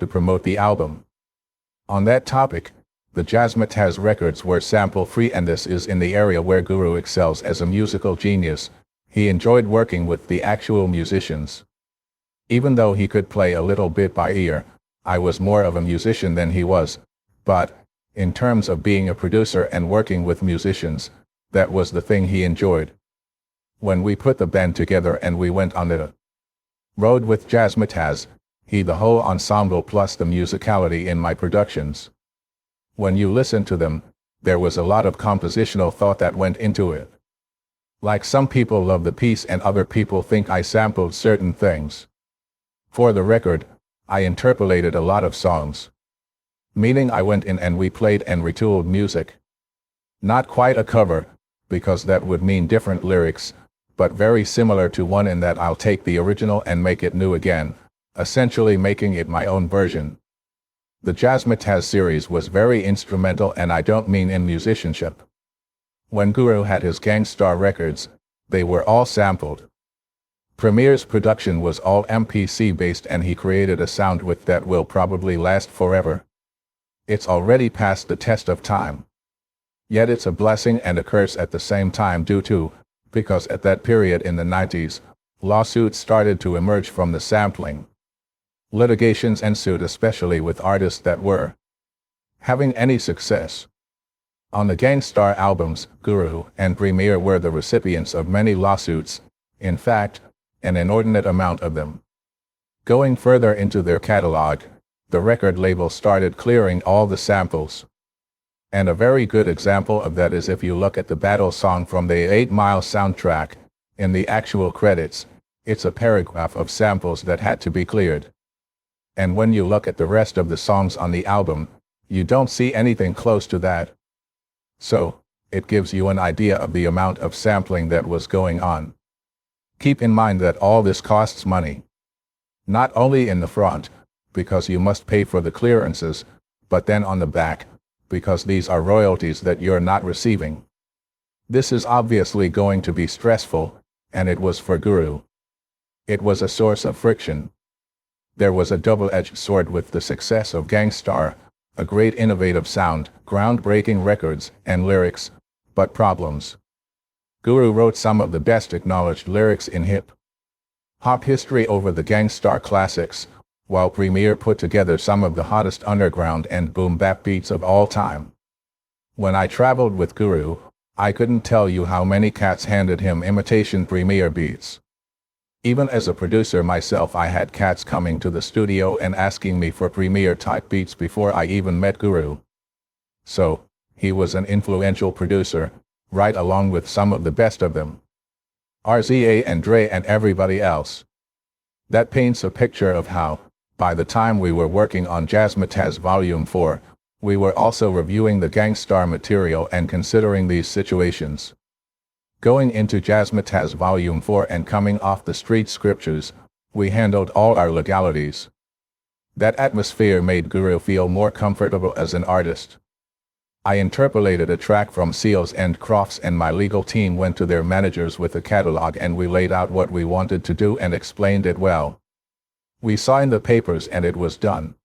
to promote the album. On that topic, the Jazzmatazz records were sample-free, and this is in the area where Guru excels as a musical genius. He enjoyed working with the actual musicians. Even though he could play a little bit by ear, I was more of a musician than he was, but, in terms of being a producer and working with musicians, that was the thing he enjoyed. When we put the band together and we went on the road with Jazzmatazz, he the whole ensemble plus the musicality in my productions. When you listen to them, there was a lot of compositional thought that went into it. Like some people love the piece and other people think I sampled certain things. For the record, I interpolated a lot of songs. Meaning I went in and we played and retooled music. Not quite a cover, because that would mean different lyrics, but very similar to one in that I'll take the original and make it new again, essentially making it my own version. The Jazzmatazz series was very instrumental, and I don't mean in musicianship. When Guru had his Gang Starr records, they were all sampled. Premier's production was all MPC based, and he created a sound with that will probably last forever. It's already passed the test of time. Yet it's a blessing and a curse at the same time because at that period in the 90s, lawsuits started to emerge from the sampling. Litigations ensued, especially with artists that were having any success. On the Gang Starr albums, Guru and Premier were the recipients of many lawsuits, in fact, an inordinate amount of them. Going further into their catalog, the record label started clearing all the samples. And a very good example of that is if you look at the battle song from the 8 Mile soundtrack, in the actual credits, it's a paragraph of samples that had to be cleared. And when you look at the rest of the songs on the album, you don't see anything close to that. So, it gives you an idea of the amount of sampling that was going on. Keep in mind that all this costs money. Not only in the front, because you must pay for the clearances, but then on the back, because these are royalties that you're not receiving. This is obviously going to be stressful, and it was for Guru. It was a source of friction. There was a double-edged sword with the success of Gang Starr, a great innovative sound, groundbreaking records, and lyrics, but problems. Guru wrote some of the best acknowledged lyrics in hip-hop history over the Gang Starr classics, while Premier put together some of the hottest underground and boom-bap beats of all time. When I traveled with Guru, I couldn't tell you how many cats handed him imitation Premier beats. Even as a producer myself, I had cats coming to the studio and asking me for Premier-type beats before I even met Guru. So, he was an influential producer, right along with some of the best of them. RZA and Dre and everybody else. That paints a picture of how, by the time we were working on Jazzmatazz Volume 4, we were also reviewing the Gang Starr material and considering these situations. Going into Jazzmatazz Volume 4 and coming off the street scriptures, we handled all our legalities. That atmosphere made Guru feel more comfortable as an artist. I interpolated a track from Seals and Crofts, and my legal team went to their managers with a catalog and we laid out what we wanted to do and explained it well. We signed the papers and it was done.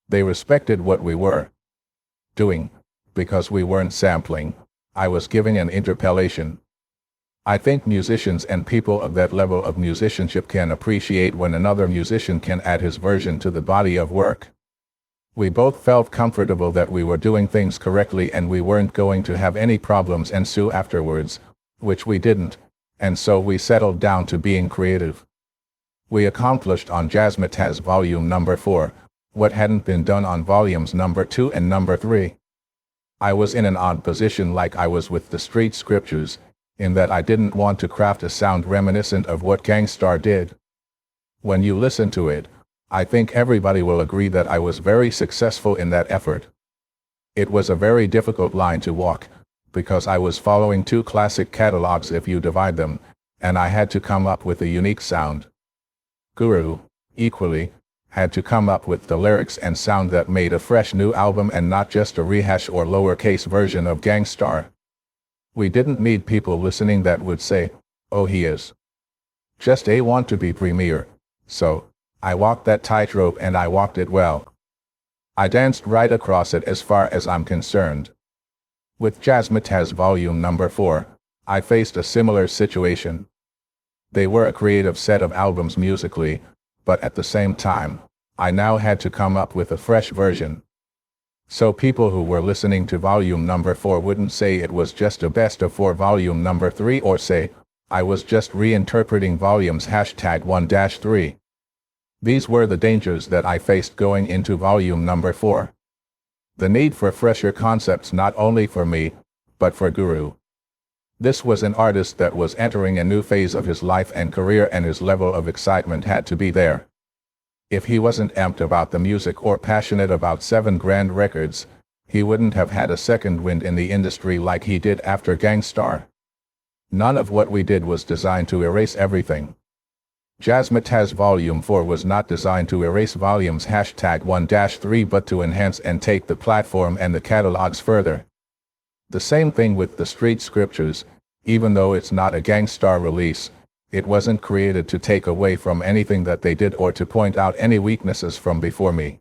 They respected what we were doing, because we weren't sampling. I was giving an interpolation. I think musicians and people of that level of musicianship can appreciate when another musician can add his version to the body of work. We both felt comfortable that we were doing things correctly and we weren't going to have any problems ensue afterwards, which we didn't, and so we settled down to being creative. We accomplished on Jazzmatazz Volume number 4, what hadn't been done on Volumes number 2 and number 3. I was in an odd position, like I was with the street scriptures, in that I didn't want to craft a sound reminiscent of what Gang Starr did. When you listen to it, I think everybody will agree that I was very successful in that effort. It was a very difficult line to walk, because I was following two classic catalogs if you divide them, and I had to come up with a unique sound. Guru, equally, had to come up with the lyrics and sound that made a fresh new album and not just a rehash or lowercase version of Gang Starr. We didn't need people listening that would say, "Oh, he is just a want to be Premier," so I walked that tightrope and I walked it well. I danced right across it as far as I'm concerned. With Jazzmatazz Volume Number 4, I faced a similar situation. They were a creative set of albums musically, but at the same time, I now had to come up with a fresh version. So people who were listening to Volume Number 4 wouldn't say it was just a best of for Volume Number 3 or say, I was just reinterpreting volumes #1-3. These were the dangers that I faced going into Volume Number 4. The need for fresher concepts not only for me, but for Guru. This was an artist that was entering a new phase of his life and career, and his level of excitement had to be there. If he wasn't amped about the music or passionate about 7 grand records, he wouldn't have had a second wind in the industry like he did after Gang Starr. None of what we did was designed to erase everything. Jazzmatazz Volume 4 was not designed to erase volumes #1-3 but to enhance and take the platform and the catalogs further. The same thing with the Street Scriptures. Even though it's not a Gang Starr release, it wasn't created to take away from anything that they did or to point out any weaknesses from before me.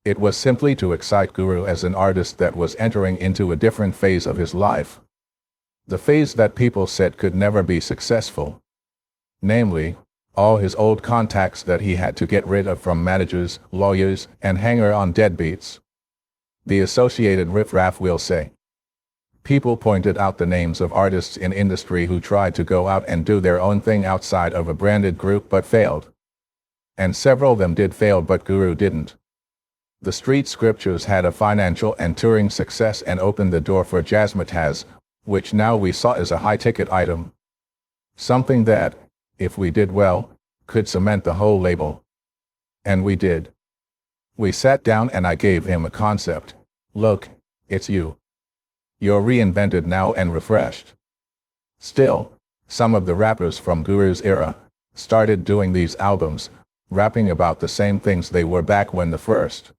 It was simply to excite Guru as an artist that was entering into a different phase of his life. The phase that people said could never be successful. Namely, all his old contacts that he had to get rid of, from managers, lawyers, and hanger-on deadbeats. The Associated Riffraff will say. People pointed out the names of artists in industry who tried to go out and do their own thing outside of a branded group but failed. And several of them did fail, but Guru didn't. The Street Scriptures had a financial and touring success and opened the door for Jazzmatazz, which now we saw as a high-ticket item. Something that, if we did well, could cement the whole label. And we did. We sat down and I gave him a concept. Look, it's you. You're reinvented now and refreshed. Still, some of the rappers from Guru's era started doing these albums, rapping about the same things they were back when the first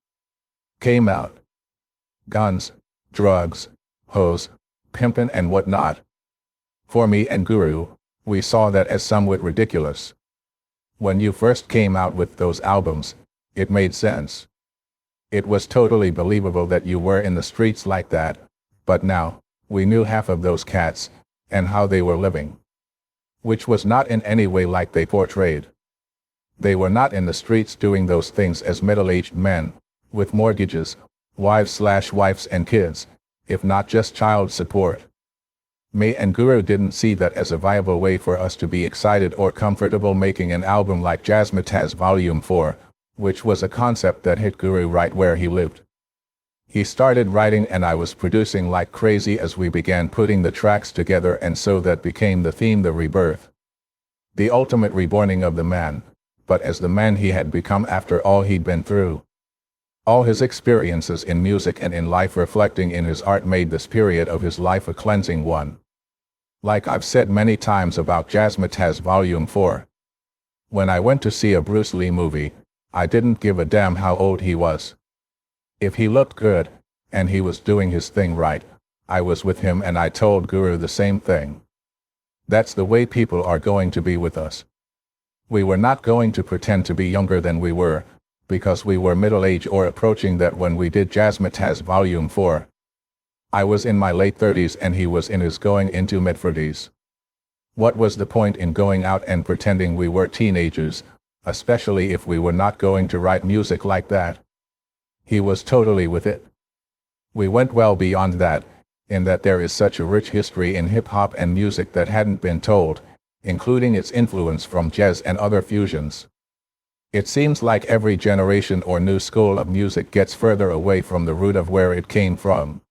came out. Guns, drugs, hoes, pimpin' and whatnot. For me and Guru, we saw that as somewhat ridiculous. When you first came out with those albums, it made sense. It was totally believable that you were in the streets like that, but now, we knew half of those cats, and how they were living. Which was not in any way like they portrayed. They were not in the streets doing those things as middle-aged men, with mortgages, wives and kids, if not just child support. Me and Guru didn't see that as a viable way for us to be excited or comfortable making an album like Jazzmatazz Volume 4, which was a concept that hit Guru right where he lived. He started writing and I was producing like crazy as we began putting the tracks together, and so that became the theme, the rebirth. The ultimate reborning of the man, but as the man he had become after all he'd been through. All his experiences in music and in life reflecting in his art made this period of his life a cleansing one. Like I've said many times about Jazzmatazz Volume 4. When I went to see a Bruce Lee movie, I didn't give a damn how old he was. If he looked good, and he was doing his thing right, I was with him, and I told Guru the same thing. That's the way people are going to be with us. We were not going to pretend to be younger than we were, because we were middle-aged or approaching that when we did Jazzmatazz Volume 4. I was in my late 30s and he was in his going into mid-40s. What was the point in going out and pretending we were teenagers, especially if we were not going to write music like that? He was totally with it. We went well beyond that, in that there is such a rich history in hip-hop and music that hadn't been told, including its influence from jazz and other fusions. It seems like every generation or new school of music gets further away from the root of where it came from.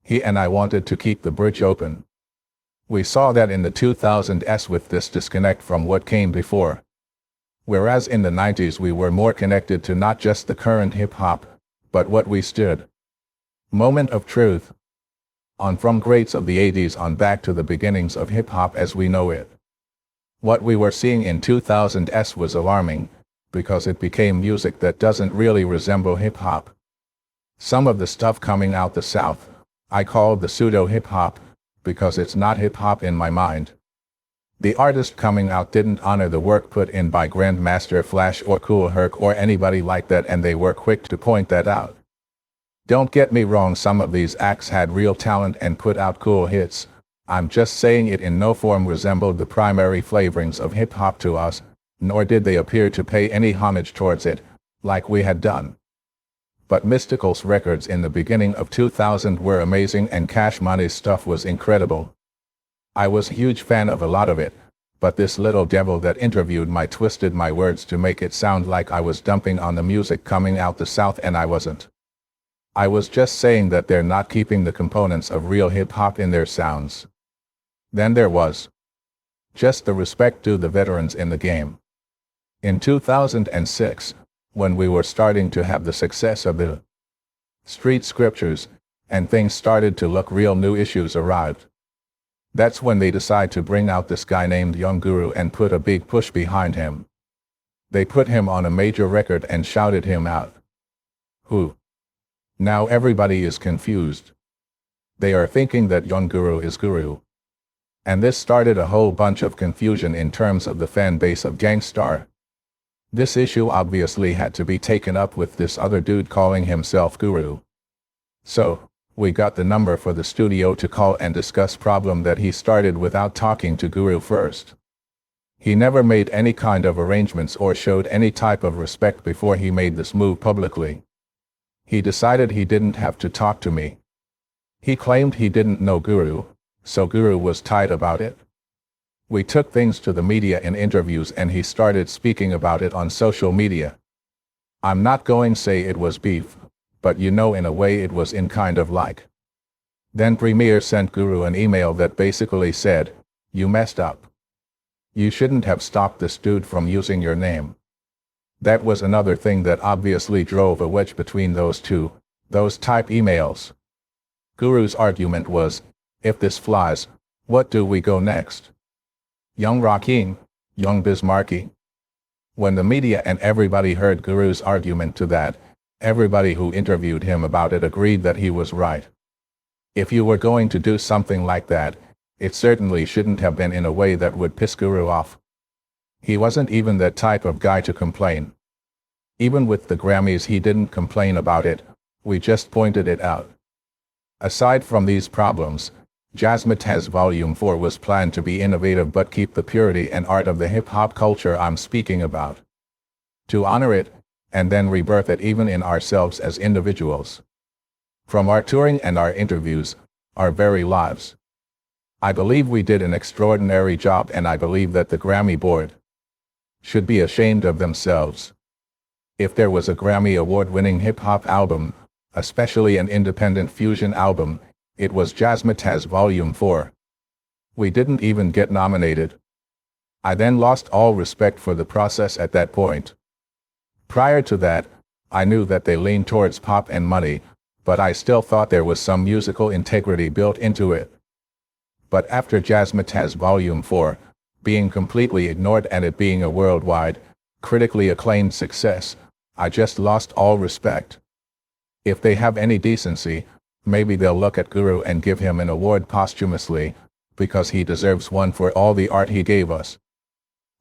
He and I wanted to keep the bridge open. We saw that in the 2000s with this disconnect from what came before. Whereas in the 90s we were more connected to not just the current hip-hop, but what we stood. Moment of truth. On from greats of the 80s on back to the beginnings of hip-hop as we know it. What we were seeing in 2000s was alarming, because it became music that doesn't really resemble hip-hop. Some of the stuff coming out the South, I called the pseudo hip-hop, because it's not hip-hop in my mind. The artist coming out didn't honor the work put in by Grandmaster Flash or Kool Herc or anybody like that, and they were quick to point that out. Don't get me wrong, some of these acts had real talent and put out cool hits. I'm just saying it in no form resembled the primary flavorings of hip-hop to us, nor did they appear to pay any homage towards it, like we had done. But Mystical's records in the beginning of 2000 were amazing, and Cash Money's stuff was incredible. I was a huge fan of a lot of it, but this little devil that interviewed me twisted my words to make it sound like I was dumping on the music coming out the South, and I wasn't. I was just saying that they're not keeping the components of real hip-hop in their sounds. Then there was just the respect to the veterans in the game. In 2006, when we were starting to have the success of the street scriptures, and things started to look real, new issues arrived. That's when they decided to bring out this guy named Young Guru and put a big push behind him. They put him on a major record and shouted him out. Who? Now everybody is confused. They are thinking that Young Guru is Guru. And this started a whole bunch of confusion in terms of the fan base of Gang Starr. This issue obviously had to be taken up with this other dude calling himself Guru. So, we got the number for the studio to call and discuss problem that he started without talking to Guru first. He never made any kind of arrangements or showed any type of respect before he made this move publicly. He decided he didn't have to talk to me. He claimed he didn't know Guru, so Guru was tight about it. We took things to the media in interviews, and he started speaking about it on social media. I'm not going to say it was beef, but in a way it was in kind of like. Then Premier sent Guru an email that basically said, "You messed up. You shouldn't have stopped this dude from using your name." That was another thing that obviously drove a wedge between those two, those type emails. Guru's argument was, if this flies, what do we go next? Young Rakim, Young Bismarcky. When the media and everybody heard Guru's argument to that, everybody who interviewed him about it agreed that he was right. If you were going to do something like that, it certainly shouldn't have been in a way that would piss Guru off. He wasn't even that type of guy to complain. Even with the Grammys he didn't complain about it, we just pointed it out. Aside from these problems, Jazzmatazz Volume 4 was planned to be innovative but keep the purity and art of the hip-hop culture I'm speaking about. To honor it, and then rebirth it even in ourselves as individuals. From our touring and our interviews, our very lives. I believe we did an extraordinary job, and I believe that the Grammy board should be ashamed of themselves. If there was a Grammy award-winning hip-hop album, especially an independent fusion album, it was Jazzmatazz Volume 4. We didn't even get nominated. I then lost all respect for the process at that point. Prior to that, I knew that they leaned towards pop and money, but I still thought there was some musical integrity built into it. But after Jazzmatazz Volume 4, being completely ignored and it being a worldwide, critically acclaimed success, I just lost all respect. If they have any decency, maybe they'll look at Guru and give him an award posthumously, because he deserves one for all the art he gave us.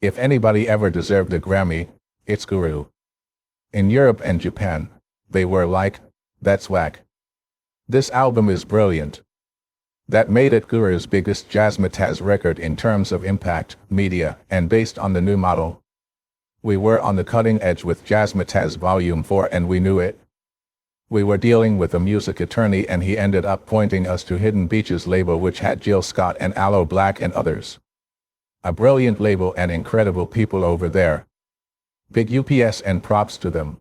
If anybody ever deserved a Grammy, it's Guru. In Europe and Japan, they were like, "That's whack. This album is brilliant." That made it Guru's biggest Jazzmatazz record in terms of impact, media, and based on the new model. We were on the cutting edge with Jazzmatazz Volume 4, and we knew it. We were dealing with a music attorney, and he ended up pointing us to Hidden Beach's label, which had Jill Scott and Aloe Black and others. A brilliant label and incredible people over there. Big UPS and props to them.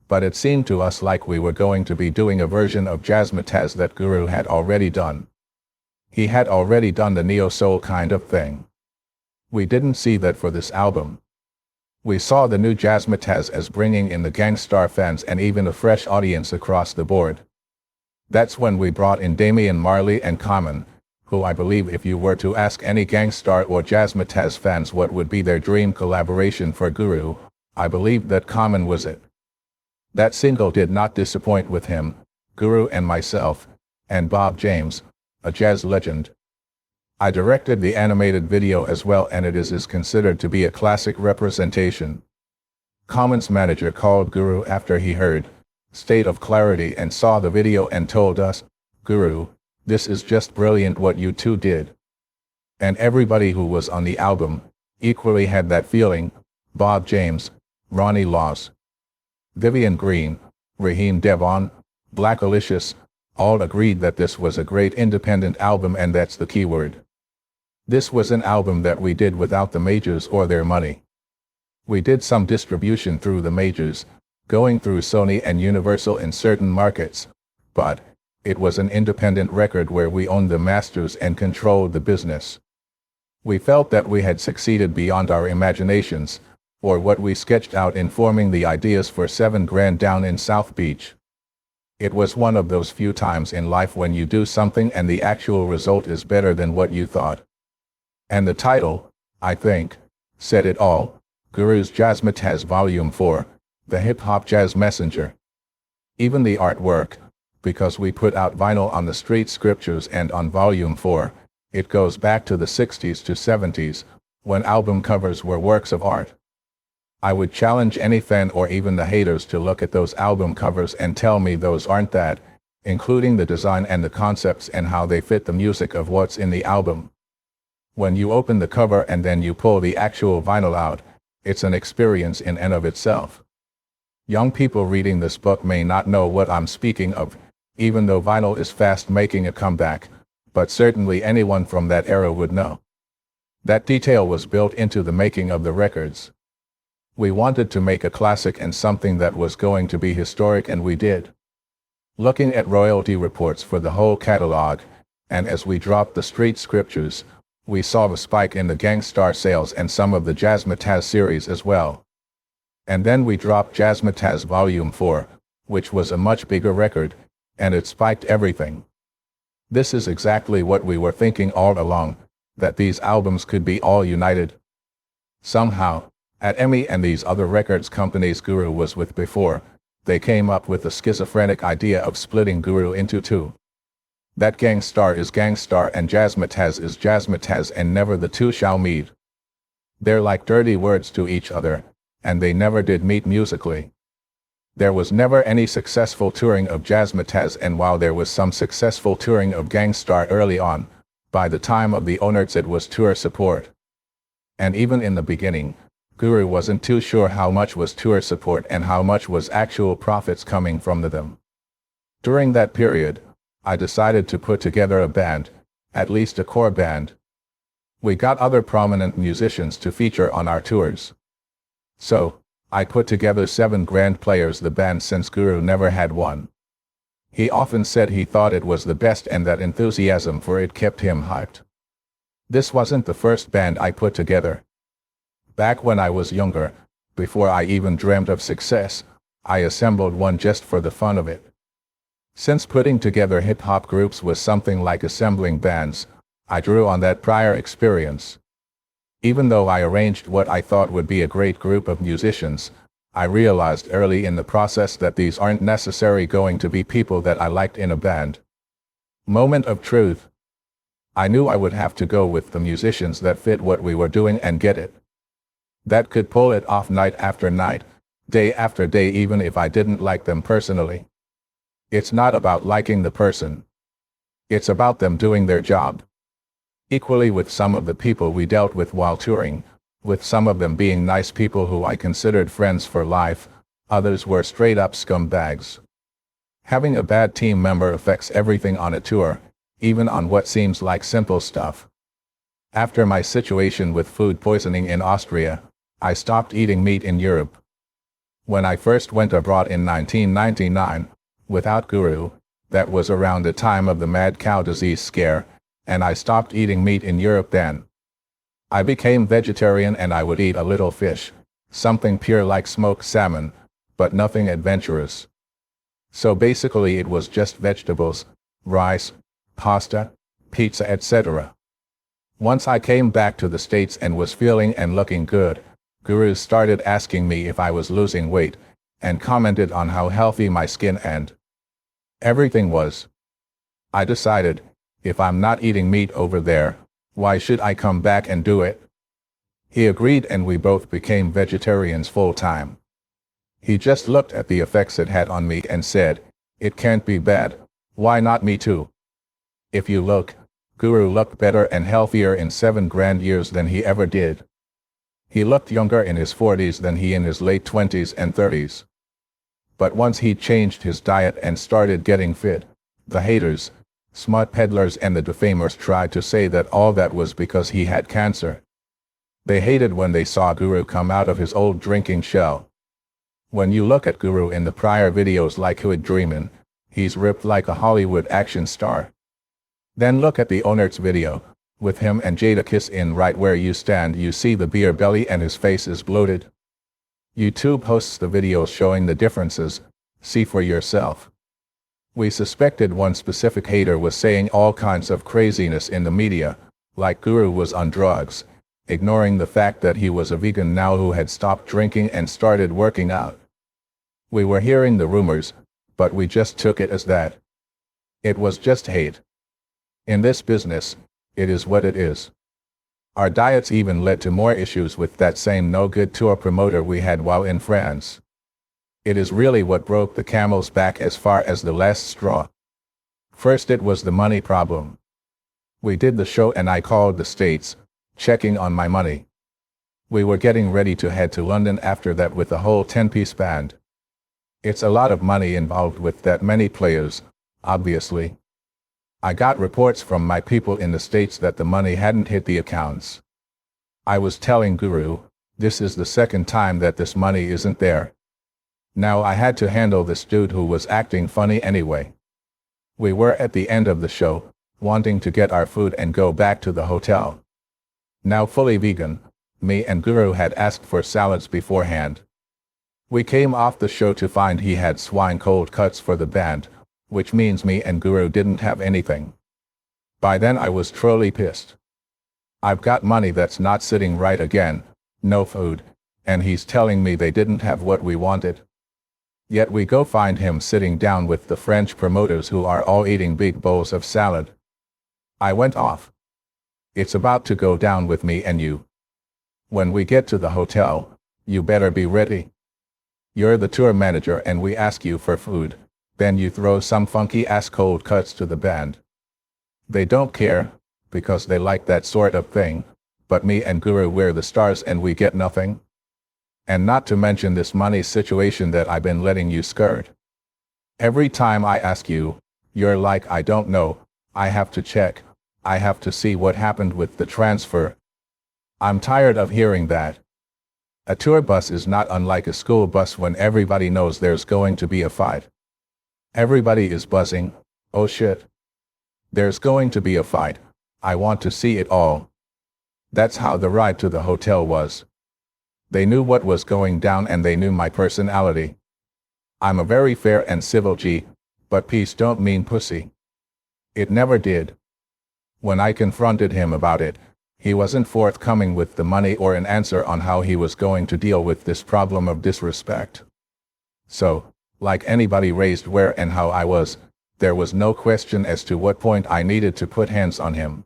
But it seemed to us like we were going to be doing a version of Jazzmatazz that Guru had already done. He had already done the neo-soul kind of thing. We didn't see that for this album. We saw the new Jazzmatazz as bringing in the Gang Starr fans and even a fresh audience across the board. That's when we brought in Damian Marley and Common, who I believe if you were to ask any Gang Starr or Jazzmatazz fans what would be their dream collaboration for Guru, I believe that Common was it. That single did not disappoint with him, Guru and myself, and Bob James, a jazz legend. I directed the animated video as well, and it is considered to be a classic representation. Commons manager called Guru after he heard State of Clarity and saw the video and told us, "Guru, this is just brilliant what you two did." And everybody who was on the album equally had that feeling. Bob James, Ronnie Laws, Vivian Green, Raheem Devon, Black Alicious, all agreed that this was a great independent album, and that's the key word. This was an album that we did without the majors or their money. We did some distribution through the majors, going through Sony and Universal in certain markets, but it was an independent record where we owned the masters and controlled the business. We felt that we had succeeded beyond our imaginations, or what we sketched out in forming the ideas for 7 Grand down in South Beach. It was one of those few times in life when you do something and the actual result is better than what you thought. And the title, I think, said it all. Guru's Jazzmatazz Volume 4, The Hip Hop Jazz Messenger. Even the artwork, because we put out vinyl on the Street Scriptures and on Volume 4, it goes back to the 60s to 70s, when album covers were works of art. I would challenge any fan or even the haters to look at those album covers and tell me those aren't that, including the design and the concepts and how they fit the music of what's in the album. When you open the cover and then you pull the actual vinyl out, it's an experience in and of itself. Young people reading this book may not know what I'm speaking of, even though vinyl is fast making a comeback, but certainly anyone from that era would know. That detail was built into the making of the records. We wanted to make a classic and something that was going to be historic, and we did. Looking at royalty reports for the whole catalog, and as we dropped the Street Scriptures, we saw a spike in the Gang Starr sales and some of the Jazzmatazz series as well. And then we dropped Jazzmatazz Volume 4, which was a much bigger record, and it spiked everything. This is exactly what we were thinking all along, that these albums could be all united. Somehow, at EMI and these other records companies Guru was with before, they came up with the schizophrenic idea of splitting Guru into two. That Gang Starr is Gang Starr and Jazzmatazz is Jazzmatazz, and never the two shall meet. They're like dirty words to each other, and they never did meet musically. There was never any successful touring of Jazzmatazz, and while there was some successful touring of Gang Starr early on, by the time of the owners it was tour support. And even in the beginning, Guru wasn't too sure how much was tour support and how much was actual profits coming from them. During that period, I decided to put together a band, at least a core band. We got other prominent musicians to feature on our tours. So, I put together 7 Grand players, the band, since Guru never had one. He often said he thought it was the best and that enthusiasm for it kept him hyped. This wasn't the first band I put together. Back when I was younger, before I even dreamt of success, I assembled one just for the fun of it. Since putting together hip-hop groups was something like assembling bands, I drew on that prior experience. Even though I arranged what I thought would be a great group of musicians, I realized early in the process that these aren't necessarily going to be people that I liked in a band. Moment of truth. I knew I would have to go with the musicians that fit what we were doing and get it. That could pull it off night after night, day after day, even if I didn't like them personally. It's not about liking the person. It's about them doing their job. Equally with some of the people we dealt with while touring, with some of them being nice people who I considered friends for life, others were straight-up scumbags. Having a bad team member affects everything on a tour, even on what seems like simple stuff. After my situation with food poisoning in Austria, I stopped eating meat in Europe. When I first went abroad in 1999, without Guru, that was around the time of the mad cow disease scare, and I stopped eating meat in Europe then. I became vegetarian and I would eat a little fish, something pure like smoked salmon, but nothing adventurous. So basically it was just vegetables, rice, pasta, pizza, etc. Once I came back to the States and was feeling and looking good, Guru started asking me if I was losing weight, and commented on how healthy my skin and everything was. I decided, if I'm not eating meat over there, Why should I come back and do it? He agreed and we both became vegetarians full time. He just looked at the effects it had on me and said, "It can't be bad. Why not me too?" If you look, Guru looked better and healthier in 7 grand years than he ever did. He looked younger in his 40s than he in his late 20s and 30s. But once he changed his diet and started getting fit, the haters, smut peddlers and the defamers tried to say that all that was because he had cancer. They hated when they saw Guru come out of his old drinking shell. When you look at Guru in the prior videos like Hood Dreamin', he's ripped like a Hollywood action star. Then look at the Onert's video. With him and Jada Kiss in right where you stand, you see the beer belly and his face is bloated. YouTube hosts the videos showing the differences. See for yourself. We suspected one specific hater was saying all kinds of craziness in the media, like Guru was on drugs, ignoring the fact that he was a vegan now who had stopped drinking and started working out. We were hearing the rumors, but we just took it as that. It was just hate. In this business, it is what it is. Our diets even led to more issues with that same no-good tour promoter we had while in France. It is really what broke the camel's back as far as the last straw. First it was the money problem. We did the show and I called the States, checking on my money. We were getting ready to head to London after that with a whole 10-piece band. It's a lot of money involved with that many players, obviously. I got reports from my people in the States that the money hadn't hit the accounts. I was telling Guru, this is the second time that this money isn't there. Now I had to handle this dude who was acting funny anyway. We were at the end of the show, wanting to get our food and go back to the hotel. Now fully vegan, me and Guru had asked for salads beforehand. We came off the show to find he had swine cold cuts for the band, which means me and Guru didn't have anything. By then I was truly pissed. I've got money that's not sitting right again, no food, and he's telling me they didn't have what we wanted. Yet we go find him sitting down with the French promoters who are all eating big bowls of salad. I went off. It's about to go down with me and you. When we get to the hotel, you better be ready. You're the tour manager and we ask you for food. Then you throw some funky-ass cold cuts to the band. They don't care, because they like that sort of thing, but me and Guru we're the stars and we get nothing. And not to mention this money situation that I've been letting you skirt. Every time I ask you, you're like I don't know, I have to check, I have to see what happened with the transfer. I'm tired of hearing that. A tour bus is not unlike a school bus when everybody knows there's going to be a fight. Everybody is buzzing, oh shit. There's going to be a fight, I want to see it all. That's how the ride to the hotel was. They knew what was going down and they knew my personality. I'm a very fair and civil G, but peace don't mean pussy. It never did. When I confronted him about it, he wasn't forthcoming with the money or an answer on how he was going to deal with this problem of disrespect. So, like anybody raised where and how I was, there was no question as to what point I needed to put hands on him.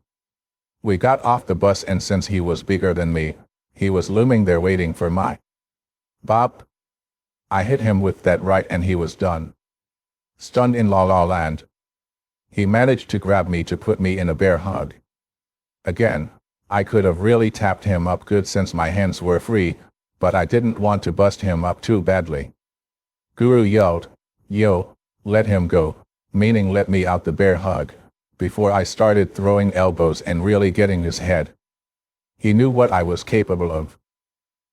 We got off the bus and since he was bigger than me, he was looming there waiting for my bop. I hit him with that right and he was done. Stunned in La La Land. He managed to grab me to put me in a bear hug. Again, I could have really tapped him up good since my hands were free, but I didn't want to bust him up too badly. Guru yelled, "Yo, let him go," meaning let me out the bear hug, before I started throwing elbows and really getting his head. He knew what I was capable of.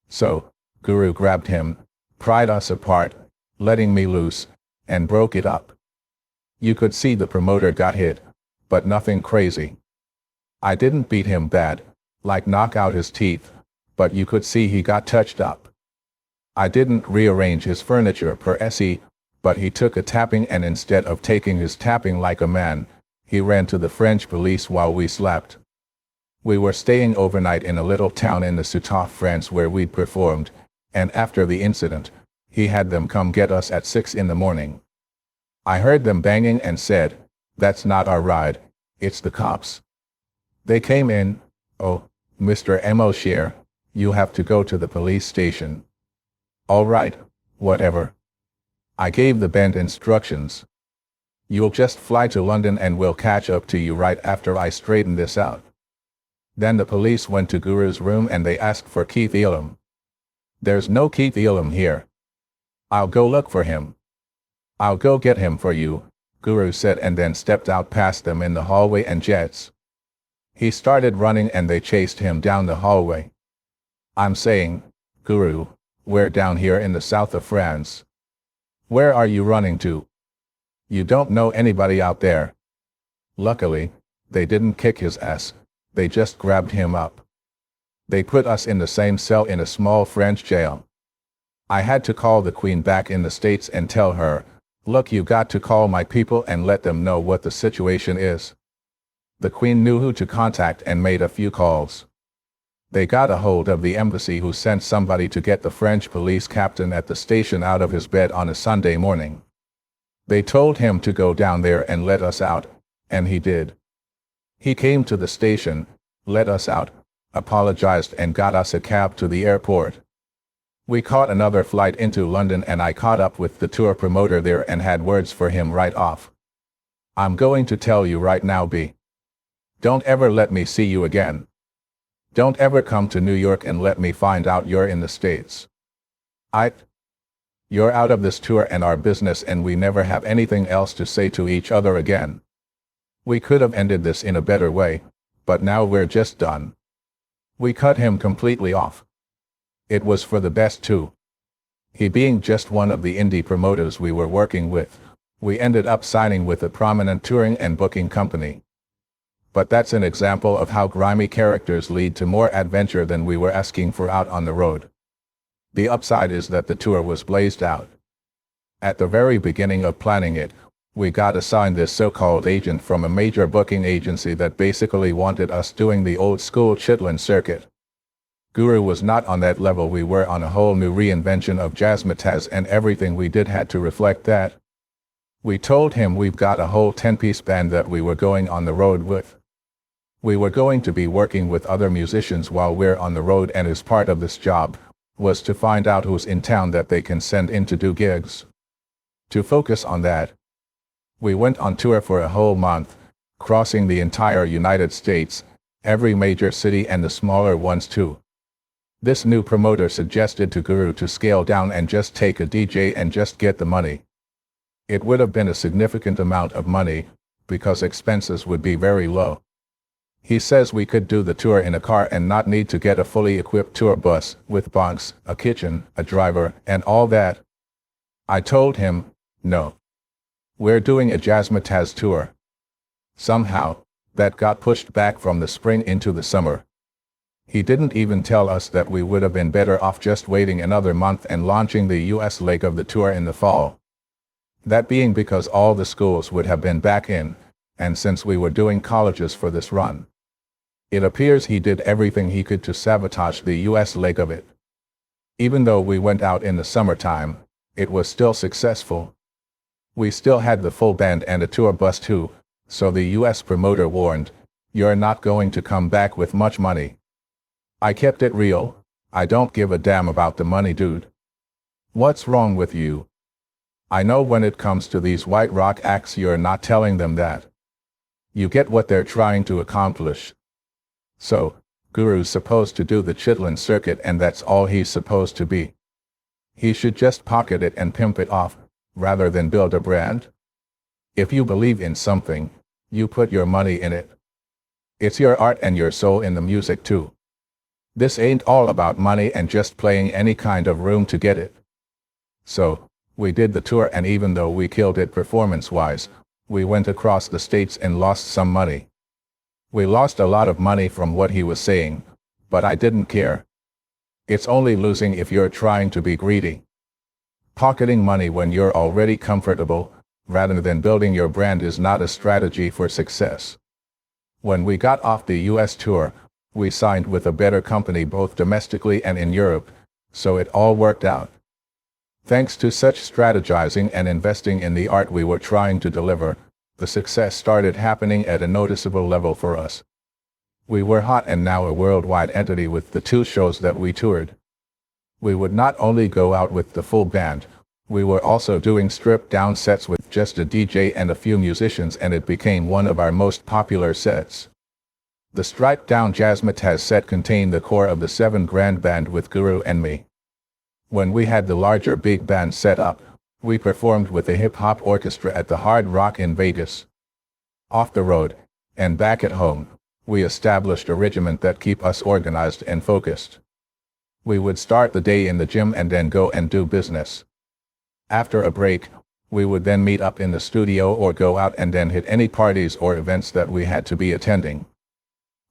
So, Guru grabbed him, pried us apart, letting me loose, and broke it up. You could see the promoter got hit, but nothing crazy. I didn't beat him bad, like knock out his teeth, but you could see he got touched up. I didn't rearrange his furniture per se, but he took a tapping and instead of taking his tapping like a man, he ran to the French police while we slept. We were staying overnight in a little town in the South France where we'd performed, and after the incident, he had them come get us at 6 in the morning. I heard them banging and said, "That's not our ride, it's the cops." They came in, Oh, Mr. Moshier, you have to go to the police station. All right, whatever. I gave the band instructions. You'll just fly to London and we'll catch up to you right after I straighten this out. Then the police went to Guru's room and they asked for Keith Elam. There's no Keith Elam here. I'll go look for him. I'll go get him for you, Guru said and then stepped out past them in the hallway and jets. He started running and they chased him down the hallway. I'm saying, Guru, we're down here in the south of France. Where are you running to? You don't know anybody out there. Luckily, they didn't kick his ass, they just grabbed him up. They put us in the same cell in a small French jail. I had to call the Queen back in the States and tell her, look, you got to call my people and let them know what the situation is. The Queen knew who to contact and made a few calls. They got a hold of the embassy who sent somebody to get the French police captain at the station out of his bed on a Sunday morning. They told him to go down there and let us out, and he did. He came to the station, let us out, apologized and got us a cab to the airport. We caught another flight into London and I caught up with the tour promoter there and had words for him right off. I'm going to tell you right now, B. Don't ever let me see you again. Don't ever come to New York and let me find out you're in the States. You're out of this tour and our business and we never have anything else to say to each other again. We could have ended this in a better way, but now we're just done. We cut him completely off. It was for the best too. He being just one of the indie promoters we were working with, we ended up signing with a prominent touring and booking company. But that's an example of how grimy characters lead to more adventure than we were asking for out on the road. The upside is that the tour was blazed out. At the very beginning of planning it, we got assigned this so-called agent from a major booking agency that basically wanted us doing the old-school chitlin circuit. Guru was not on that level. We were on a whole new reinvention of Jazzmatazz and everything we did had to reflect that. We told him we've got a whole 10-piece band that we were going on the road with. We were going to be working with other musicians while we're on the road, and as part of this job was to find out who's in town that they can send in to do gigs. To focus on that, we went on tour for a whole month, crossing the entire United States, every major city and the smaller ones too. This new promoter suggested to Guru to scale down and just take a DJ and just get the money. It would have been a significant amount of money, because expenses would be very low. He says we could do the tour in a car and not need to get a fully equipped tour bus, with bunks, a kitchen, a driver, and all that. I told him, no. We're doing a Jazzmatazz tour. Somehow, that got pushed back from the spring into the summer. He didn't even tell us that we would have been better off just waiting another month and launching the US leg of the tour in the fall. That being because all the schools would have been back in, and since we were doing colleges for this run, it appears he did everything he could to sabotage the US leg of it. Even though we went out in the summertime, it was still successful. We still had the full band and a tour bus too, so the US promoter warned, you're not going to come back with much money. I kept it real. I don't give a damn about the money, dude. What's wrong with you? I know when it comes to these white rock acts you're not telling them that. You get what they're trying to accomplish. So, Guru's supposed to do the chitlin circuit and that's all he's supposed to be. He should just pocket it and pimp it off, rather than build a brand. If you believe in something, you put your money in it. It's your art and your soul in the music too. This ain't all about money and just playing any kind of room to get it. So, we did the tour, and even though we killed it performance-wise, we went across the states and lost some money. We lost a lot of money from what he was saying, but I didn't care. It's only losing if you're trying to be greedy. Pocketing money when you're already comfortable, rather than building your brand, is not a strategy for success. When we got off the US tour, we signed with a better company both domestically and in Europe, so it all worked out. Thanks to such strategizing and investing in the art we were trying to deliver, the success started happening at a noticeable level for us. We were hot and now a worldwide entity with the 2 shows that we toured. We would not only go out with the full band, we were also doing stripped-down sets with just a DJ and a few musicians, and it became one of our most popular sets. The stripped-down Jazzmatazz set contained the core of the 7 grand band with Guru and me. When we had the larger big band set up, we performed with a hip-hop orchestra at the Hard Rock in Vegas. Off the road, and back at home, we established a regiment that keep us organized and focused. We would start the day in the gym and then go and do business. After a break, we would then meet up in the studio or go out and then hit any parties or events that we had to be attending.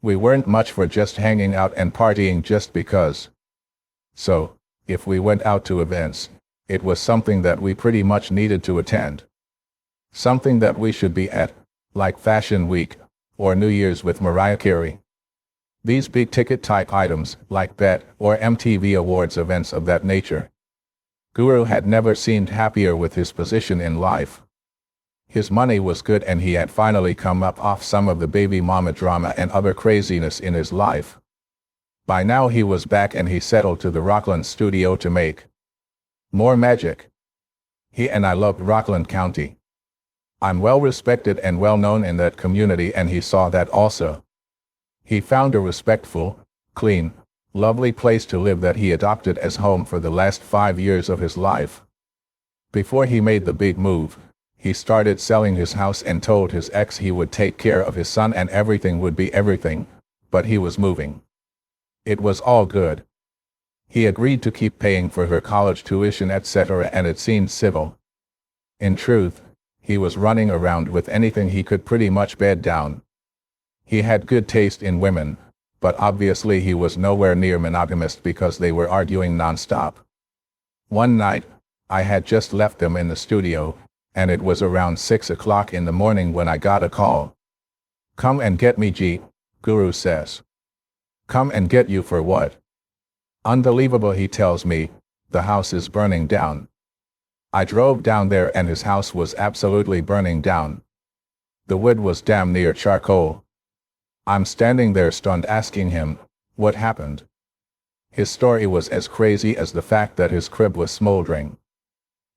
We weren't much for just hanging out and partying just because. So, if we went out to events, it was something that we pretty much needed to attend. Something that we should be at, like Fashion Week, or New Year's with Mariah Carey. These big ticket type items, like BET or MTV Awards events of that nature. Guru had never seemed happier with his position in life. His money was good and he had finally come up off some of the baby mama drama and other craziness in his life. By now he was back and he settled to the Rockland studio to make more magic. He and I loved Rockland County. I'm well respected and well known in that community, and he saw that also. He found a respectful, clean, lovely place to live that he adopted as home for the last 5 years of his life. Before he made the big move, he started selling his house and told his ex he would take care of his son and everything would be everything, but he was moving. It was all good. He agreed to keep paying for her college tuition, etc., and it seemed civil. In truth, he was running around with anything he could pretty much bed down. He had good taste in women, but obviously he was nowhere near monogamous because they were arguing nonstop. One night, I had just left them in the studio, and it was around 6 o'clock in the morning when I got a call. "Come and get me, G," Guru says. "Come and get you for what?" "Unbelievable," he tells me, "the house is burning down." I drove down there and his house was absolutely burning down. The wood was damn near charcoal. I'm standing there stunned asking him, what happened? His story was as crazy as the fact that his crib was smoldering.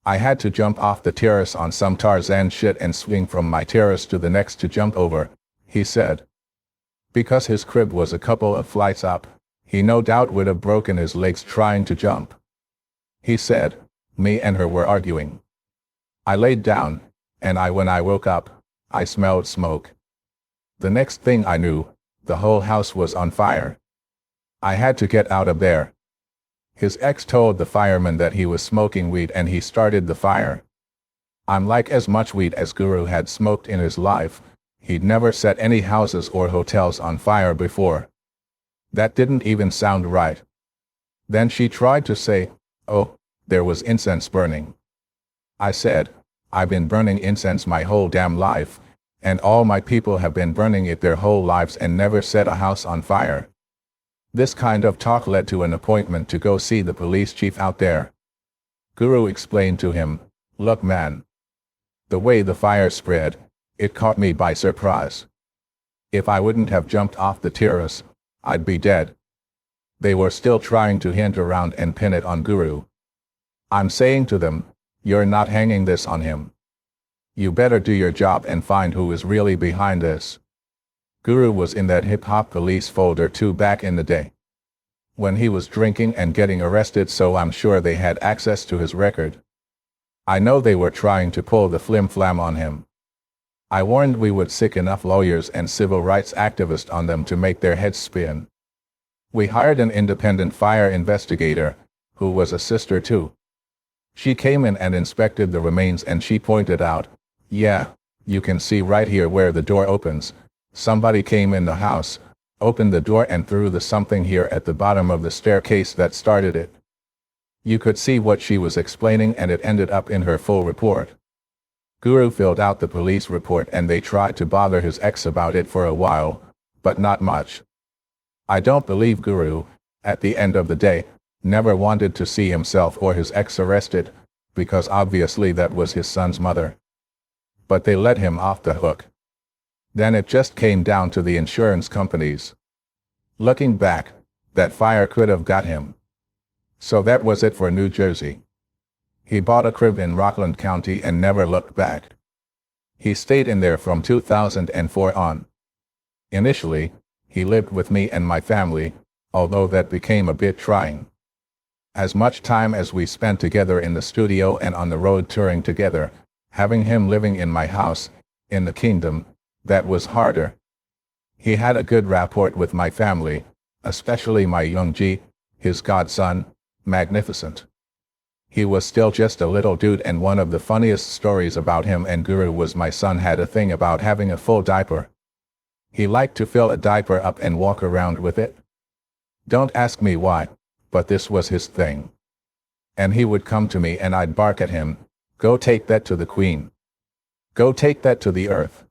I had to jump off the terrace on some Tarzan shit and swing from my terrace to the next to jump over, he said. Because his crib was a couple of flights up, he no doubt would have broken his legs trying to jump. He said, me and her were arguing. I laid down, and when I woke up, I smelled smoke. The next thing I knew, the whole house was on fire. I had to get out of there. His ex told the fireman that he was smoking weed and he started the fire. I'm like as much weed as Guru had smoked in his life. He'd never set any houses or hotels on fire before. That didn't even sound right. Then she tried to say, oh, there was incense burning. I said, I've been burning incense my whole damn life, and all my people have been burning it their whole lives and never set a house on fire. This kind of talk led to an appointment to go see the police chief out there. Guru explained to him, look man. The way the fire spread, it caught me by surprise. If I wouldn't have jumped off the terrace, I'd be dead. They were still trying to hint around and pin it on Guru. I'm saying to them, you're not hanging this on him. You better do your job and find who is really behind this. Guru was in that hip-hop police folder too back in the day, when he was drinking and getting arrested, so I'm sure they had access to his record. I know they were trying to pull the flim-flam on him. I warned we would sick enough lawyers and civil rights activists on them to make their heads spin. We hired an independent fire investigator, who was a sister too. She came in and inspected the remains and she pointed out, yeah, you can see right here where the door opens. Somebody came in the house, opened the door and threw the something here at the bottom of the staircase that started it. You could see what she was explaining and it ended up in her full report. Guru filled out the police report and they tried to bother his ex about it for a while, but not much. I don't believe Guru, at the end of the day, never wanted to see himself or his ex arrested, because obviously that was his son's mother. But they let him off the hook. Then it just came down to the insurance companies. Looking back, that fire could have got him. So that was it for New Jersey. He bought a crib in Rockland County and never looked back. He stayed in there from 2004 on. Initially, he lived with me and my family, although that became a bit trying. As much time as we spent together in the studio and on the road touring together, having him living in my house, in the kingdom, that was harder. He had a good rapport with my family, especially my young G, his godson, magnificent. He was still just a little dude, and one of the funniest stories about him and Guru was my son had a thing about having a full diaper. He liked to fill a diaper up and walk around with it. Don't ask me why, but this was his thing. And he would come to me and I'd bark at him, "Go take that to the queen. Go take that to the earth.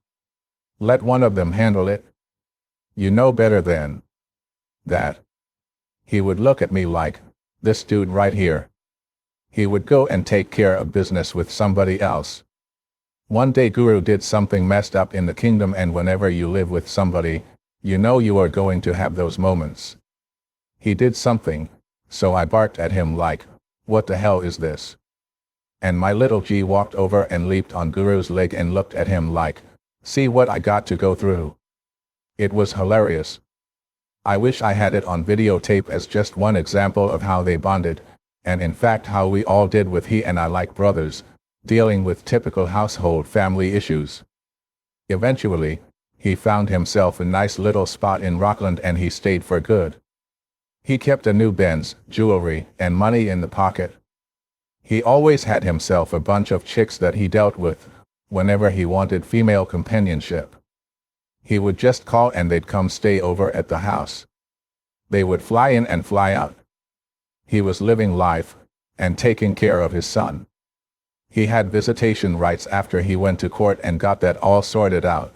Let one of them handle it. You know better than that." He would look at me like, "This dude right here." He would go and take care of business with somebody else. One day Guru did something messed up in the kingdom, and whenever you live with somebody, you know you are going to have those moments. He did something, so I barked at him like, "What the hell is this?" And my little G walked over and leaped on Guru's leg and looked at him like, "See what I got to go through." It was hilarious. I wish I had it on videotape as just one example of how they bonded, and in fact how we all did with he and I like brothers, dealing with typical household family issues. Eventually, he found himself a nice little spot in Rockland and he stayed for good. He kept a new Benz, jewelry, and money in the pocket. He always had himself a bunch of chicks that he dealt with, whenever he wanted female companionship. He would just call and they'd come stay over at the house. They would fly in and fly out. He was living life, and taking care of his son. He had visitation rights after he went to court and got that all sorted out.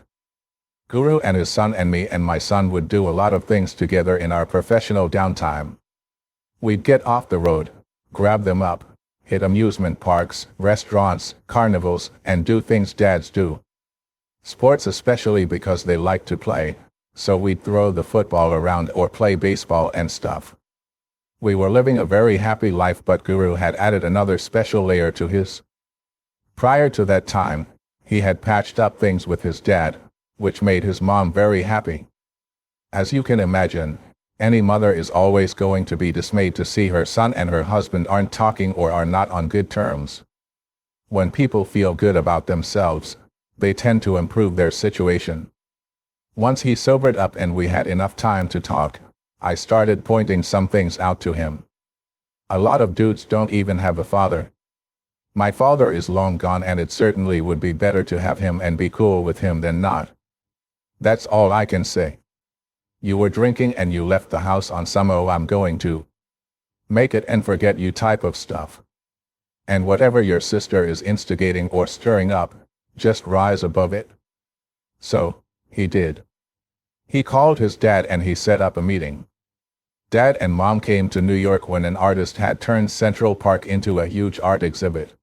Guru and his son and me and my son would do a lot of things together in our professional downtime. We'd get off the road, grab them up, hit amusement parks, restaurants, carnivals, and do things dads do. Sports especially because they like to play, so we'd throw the football around or play baseball and stuff. We were living a very happy life, but Guru had added another special layer to his. Prior to that time, he had patched up things with his dad, which made his mom very happy. As you can imagine, any mother is always going to be dismayed to see her son and her husband aren't talking or are not on good terms. When people feel good about themselves, they tend to improve their situation. Once he sobered up and we had enough time to talk, I started pointing some things out to him. A lot of dudes don't even have a father. My father is long gone, and it certainly would be better to have him and be cool with him than not. That's all I can say. You were drinking and you left the house on some "oh, I'm going to make it and forget you" type of stuff. And whatever your sister is instigating or stirring up, just rise above it. So, he did. He called his dad and he set up a meeting. Dad and Mom came to New York when an artist had turned Central Park into a huge art exhibit.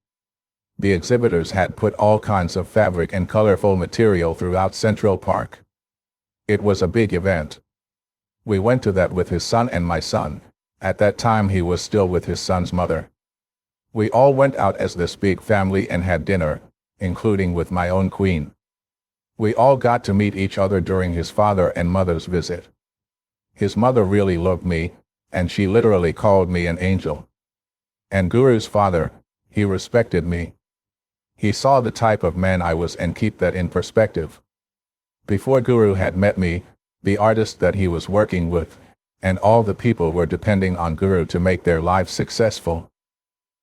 The exhibitors had put all kinds of fabric and colorful material throughout Central Park. It was a big event. We went to that with his son and my son. At that time he was still with his son's mother. We all went out as this big family and had dinner, including with my own queen. We all got to meet each other during his father and mother's visit. His mother really loved me, and she literally called me an angel. And Guru's father, he respected me. He saw the type of man I was, and keep that in perspective. Before Guru had met me, the artist that he was working with, and all the people were depending on Guru to make their lives successful.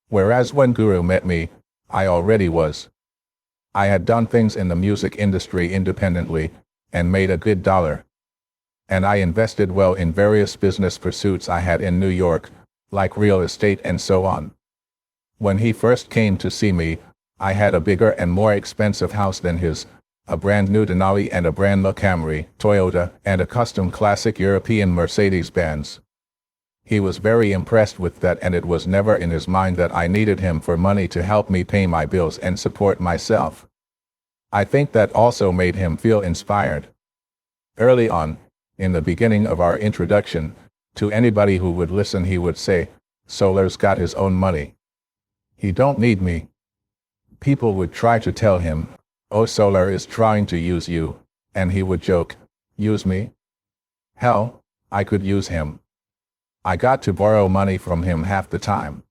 Whereas when Guru met me, I already was. I had done things in the music industry independently, and made a good dollar. And I invested well in various business pursuits I had in New York, like real estate and so on. When he first came to see me, I had a bigger and more expensive house than his, a brand new Denali and a brand new Camry, Toyota, and a custom classic European Mercedes-Benz. He was very impressed with that, and it was never in his mind that I needed him for money to help me pay my bills and support myself. I think that also made him feel inspired. Early on, In the beginning of our introduction, to anybody who would listen he would say, "Solar's got his own money. He don't need me." People would try to tell him, "Oh, Solar is trying to use you," and he would joke, "Use me? Hell, I could use him. I got to borrow money from him half the time."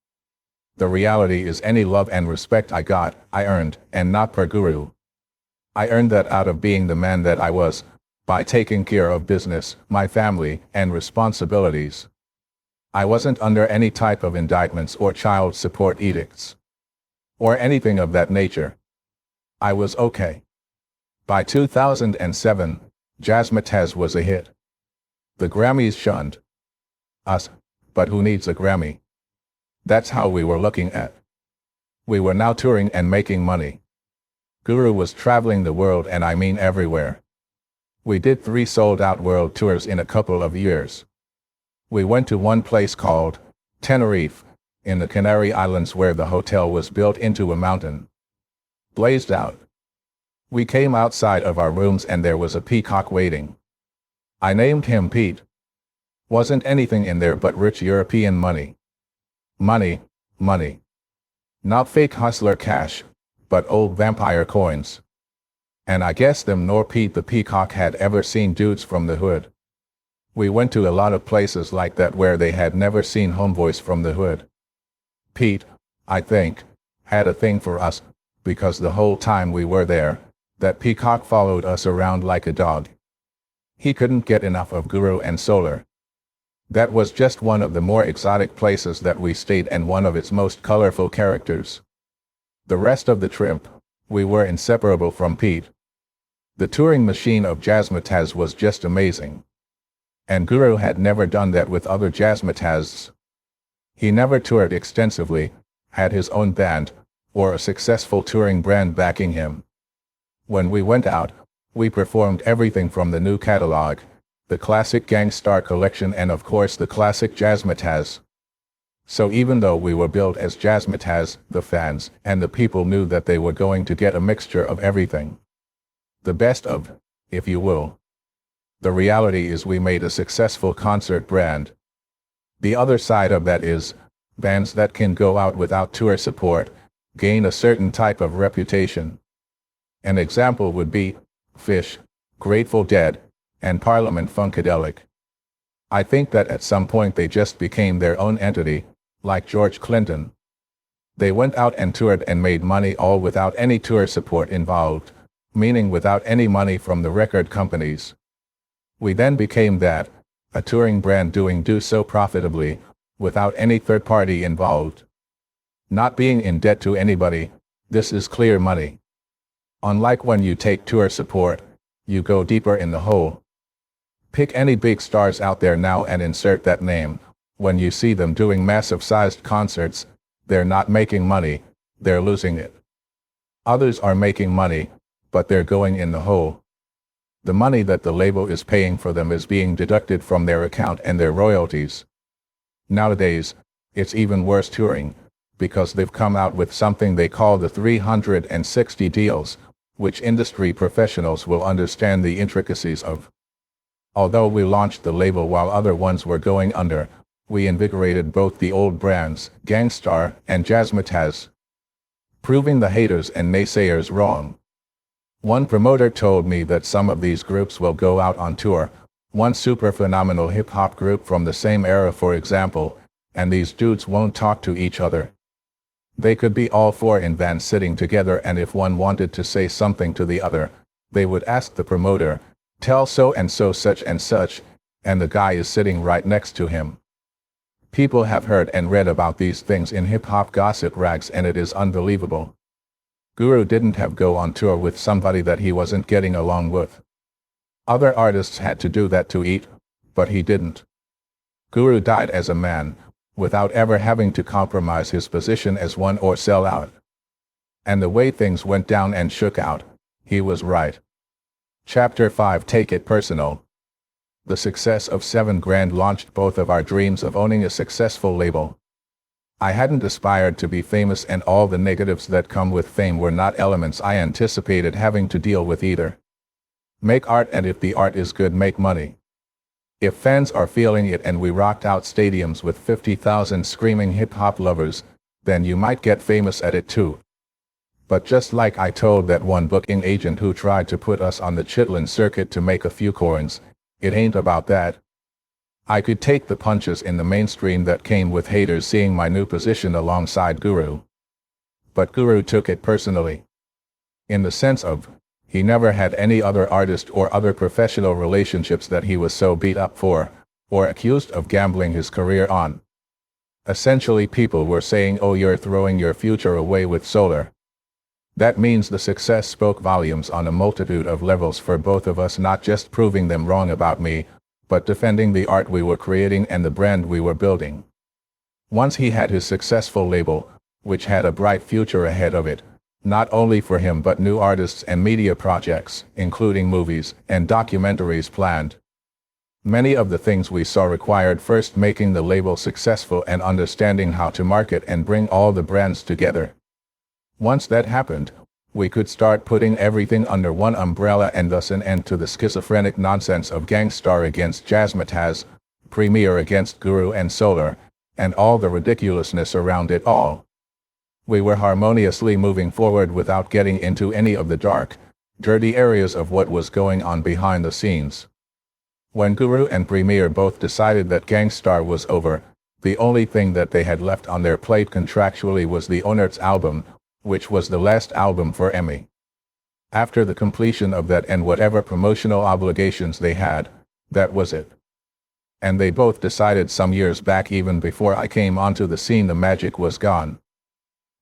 The reality is any love and respect I got, I earned, and not per Guru. I earned that out of being the man that I was, by taking care of business, my family, and responsibilities. I wasn't under any type of indictments or child support edicts, or anything of that nature. I was okay. By 2007, Jazzmatazz was a hit. The Grammys shunned us, but who needs a Grammy? That's how we were looking at. We were now touring and making money. Guru was traveling the world, and I mean everywhere. We did 3 sold-out world tours in a couple of years. We went to one place called Tenerife, in the Canary Islands, where the hotel was built into a mountain. Blazed out. We came outside of our rooms and there was a peacock waiting. I named him Pete. Wasn't anything in there but rich European money. Money, money. Not fake hustler cash, but old vampire coins. And I guess them nor Pete the peacock had ever seen dudes from the hood. We went to a lot of places like that where they had never seen homeboys from the hood. Pete, I think, had a thing for us, because the whole time we were there, that peacock followed us around like a dog. He couldn't get enough of Guru and Solar. That was just one of the more exotic places that we stayed and one of its most colorful characters. The rest of the trip, we were inseparable from Pete. The touring machine of Jazzmatazz was just amazing. And Guru had never done that with other Jazzmatazzs. He never toured extensively, had his own band, or a successful touring brand backing him. When we went out, we performed everything from the new catalog, the classic Gang Starr collection, and of course the classic Jazzmatazz. So even though we were billed as Jazzmatazz, the fans and the people knew that they were going to get a mixture of everything. The best of, if you will. The reality is we made a successful concert brand. The other side of that is, bands that can go out without tour support, gain a certain type of reputation. An example would be Fish, Grateful Dead, and Parliament Funkadelic. I think that at some point they just became their own entity, like George Clinton. They went out and toured and made money all without any tour support involved, meaning without any money from the record companies. We then became that, a touring brand do so profitably, without any third party involved. Not being in debt to anybody, this is clear money. Unlike when you take tour support, you go deeper in the hole. Pick any big stars out there now and insert that name. When you see them doing massive-sized concerts, they're not making money, they're losing it. Others are making money, but they're going in the hole. The money that the label is paying for them is being deducted from their account and their royalties. Nowadays, it's even worse touring, because they've come out with something they call the 360 deals, which industry professionals will understand the intricacies of. Although we launched the label while other ones were going under, we invigorated both the old brands, Gang Starr and Jazzmatazz, proving the haters and naysayers wrong. One promoter told me that some of these groups will go out on tour, one super phenomenal hip-hop group from the same era for example, and these dudes won't talk to each other. They could be all 4 in vans sitting together, and if one wanted to say something to the other, they would ask the promoter, "Tell so-and-so such and such," and the guy is sitting right next to him. People have heard and read about these things in hip-hop gossip rags, and it is unbelievable. Guru didn't have go on tour with somebody that he wasn't getting along with. Other artists had to do that to eat, but he didn't. Guru died as a man, without ever having to compromise his position as one or sell out. And the way things went down and shook out, he was right. Chapter 5: Take It Personal. The success of 7 Grand launched both of our dreams of owning a successful label. I hadn't aspired to be famous, and all the negatives that come with fame were not elements I anticipated having to deal with either. Make art, and if the art is good, make money. If fans are feeling it and we rocked out stadiums with 50,000 screaming hip-hop lovers, then you might get famous at it too. But just like I told that one booking agent who tried to put us on the Chitlin circuit to make a few coins, it ain't about that. I could take the punches in the mainstream that came with haters seeing my new position alongside Guru. But Guru took it personally. In the sense of, he never had any other artist or other professional relationships that he was so beat up for, or accused of gambling his career on. Essentially, people were saying, oh, you're throwing your future away with Solar. That means the success spoke volumes on a multitude of levels for both of us, not just proving them wrong about me, but defending the art we were creating and the brand we were building. Once he had his successful label, which had a bright future ahead of it, not only for him but new artists and media projects, including movies and documentaries planned. Many of the things we saw required first making the label successful and understanding how to market and bring all the brands together. Once that happened, we could start putting everything under one umbrella and thus an end to the schizophrenic nonsense of Gang Starr against Jazzmatazz, Premier against Guru and Solar, and all the ridiculousness around it all. We were harmoniously moving forward without getting into any of the dark, dirty areas of what was going on behind the scenes. When Guru and Premier both decided that Gang Starr was over, the only thing that they had left on their plate contractually was the Onert's album, which was the last album for Emmy. After the completion of that and whatever promotional obligations they had, that was it. And they both decided some years back, even before I came onto the scene, the magic was gone.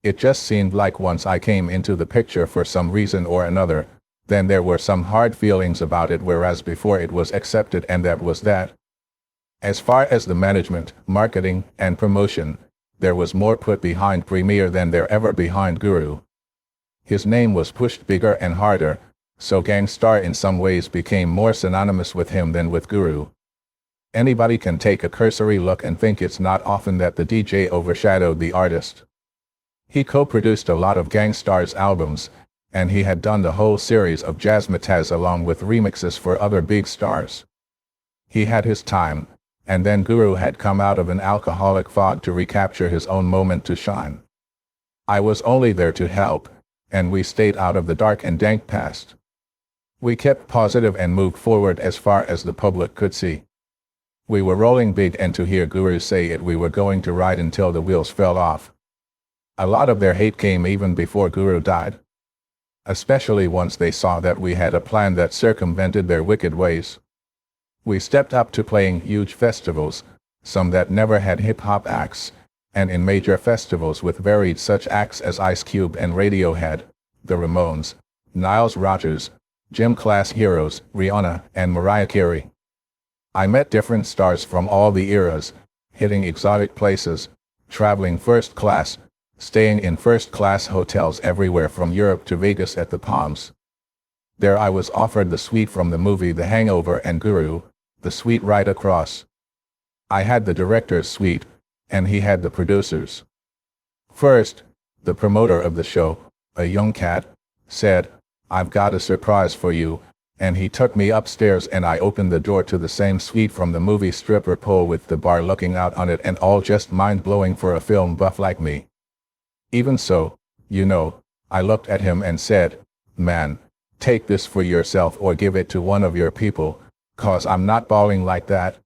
It just seemed like once I came into the picture for some reason or another, then there were some hard feelings about it, whereas before it was accepted and that was that. As far as the management, marketing, and promotion, there was more put behind Premier than there ever behind Guru. His name was pushed bigger and harder, so Gang Starr in some ways became more synonymous with him than with Guru. Anybody can take a cursory look and think it's not often that the DJ overshadowed the artist. He co-produced a lot of Gang Starr's albums, and he had done the whole series of Jazzmatazz along with remixes for other big stars. He had his time, and then Guru had come out of an alcoholic fog to recapture his own moment to shine. I was only there to help, and we stayed out of the dark and dank past. We kept positive and moved forward as far as the public could see. We were rolling big, and to hear Guru say it, we were going to ride until the wheels fell off. A lot of their hate came even before Guru died. Especially once they saw that we had a plan that circumvented their wicked ways. We stepped up to playing huge festivals, some that never had hip-hop acts, and in major festivals with varied such acts as Ice Cube and Radiohead, The Ramones, Niles Rodgers, Gym Class Heroes, Rihanna, and Mariah Carey. I met different stars from all the eras, hitting exotic places, traveling first class, staying in first-class hotels everywhere from Europe to Vegas at the Palms. There I was offered the suite from the movie The Hangover and Guru, the suite right across. I had the director's suite, and he had the producer's. First, the promoter of the show, a young cat, said, "I've got a surprise for you," and he took me upstairs and I opened the door to the same suite from the movie stripper pole with the bar looking out on it, and all just mind-blowing for a film buff like me. Even so, I looked at him and said, "Man, take this for yourself or give it to one of your people, 'cause I'm not balling like that.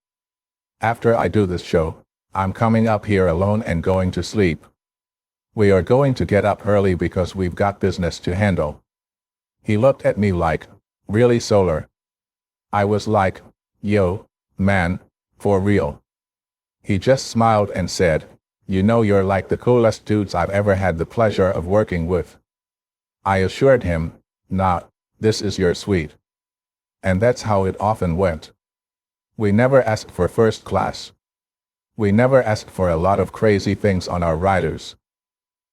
After I do this show, I'm coming up here alone and going to sleep. We are going to get up early because we've got business to handle." He looked at me like, "Really, Solar?" I was like, "Yo, man, for real." He just smiled and said, "You're like the coolest dudes I've ever had the pleasure of working with." I assured him, "Nah, this is your suite." And that's how it often went. We never asked for first class. We never asked for a lot of crazy things on our riders.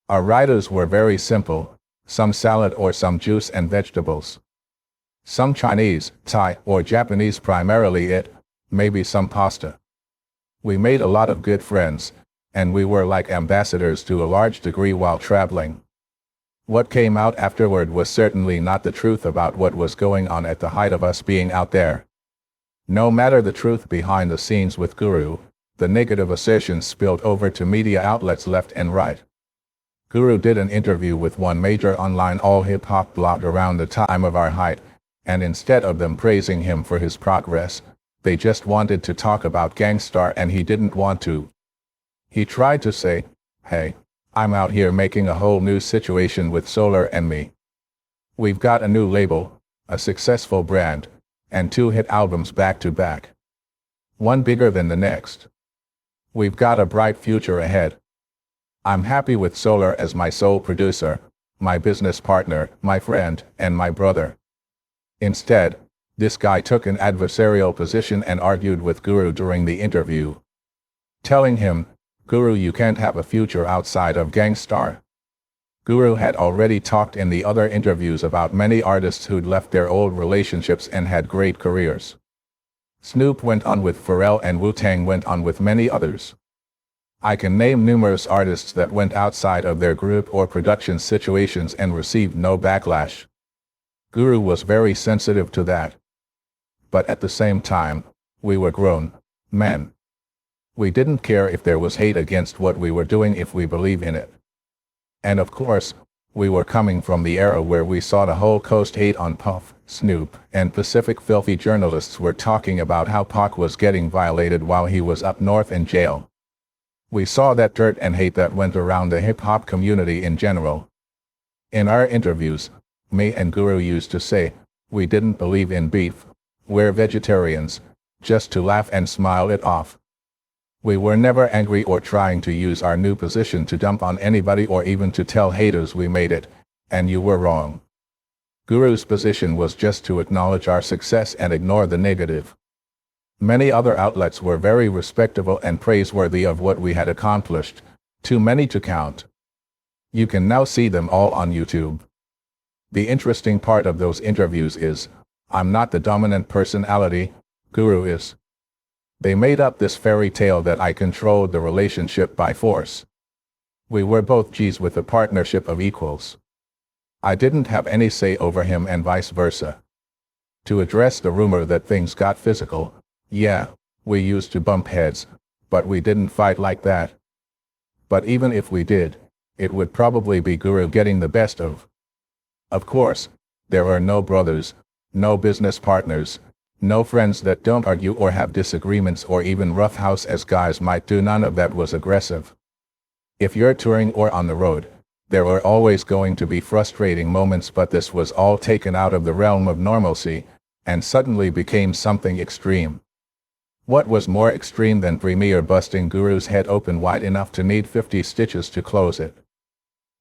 Our riders were very simple, some salad or some juice and vegetables. Some Chinese, Thai, or Japanese, primarily it, maybe some pasta. We made a lot of good friends, and we were like ambassadors to a large degree while traveling. What came out afterward was certainly not the truth about what was going on at the height of us being out there. No matter the truth behind the scenes with Guru, the negative assertions spilled over to media outlets left and right. Guru did an interview with one major online all-hip-hop blog around the time of our height, and instead of them praising him for his progress, they just wanted to talk about Gang Starr and he didn't want to. He tried to say, "Hey, I'm out here making a whole new situation with Solar and me. We've got a new label, a successful brand, and 2 hit albums back to back. One bigger than the next. We've got a bright future ahead. I'm happy with Solar as my sole producer, my business partner, my friend, and my brother." Instead, this guy took an adversarial position and argued with Guru during the interview, telling him, "Guru, you can't have a future outside of Gang Starr." Guru had already talked in the other interviews about many artists who'd left their old relationships and had great careers. Snoop went on with Pharrell and Wu-Tang went on with many others. I can name numerous artists that went outside of their group or production situations and received no backlash. Guru was very sensitive to that. But at the same time, we were grown men. We didn't care if there was hate against what we were doing if we believe in it. And of course, we were coming from the era where we saw the whole coast hate on Puff, Snoop, and Pacific filthy journalists were talking about how Pac was getting violated while he was up north in jail. We saw that dirt and hate that went around the hip-hop community in general. In our interviews, me and Guru used to say, we didn't believe in beef, we're vegetarians, just to laugh and smile it off. We were never angry or trying to use our new position to dump on anybody or even to tell haters we made it, and you were wrong. Guru's position was just to acknowledge our success and ignore the negative. Many other outlets were very respectable and praiseworthy of what we had accomplished, too many to count. You can now see them all on YouTube. The interesting part of those interviews is, I'm not the dominant personality, Guru is. They made up this fairy tale that I controlled the relationship by force. We were both G's with a partnership of equals. I didn't have any say over him and vice versa. To address the rumor that things got physical, yeah, we used to bump heads, but we didn't fight like that. But even if we did, it would probably be Guru getting the best of. Of course, there are no brothers, no business partners, no friends that don't argue or have disagreements or even roughhouse as guys might do. None of that was aggressive. If you're touring or on the road, there are always going to be frustrating moments, but this was all taken out of the realm of normalcy and suddenly became something extreme. What was more extreme than Premier busting Guru's head open wide enough to need 50 stitches to close it?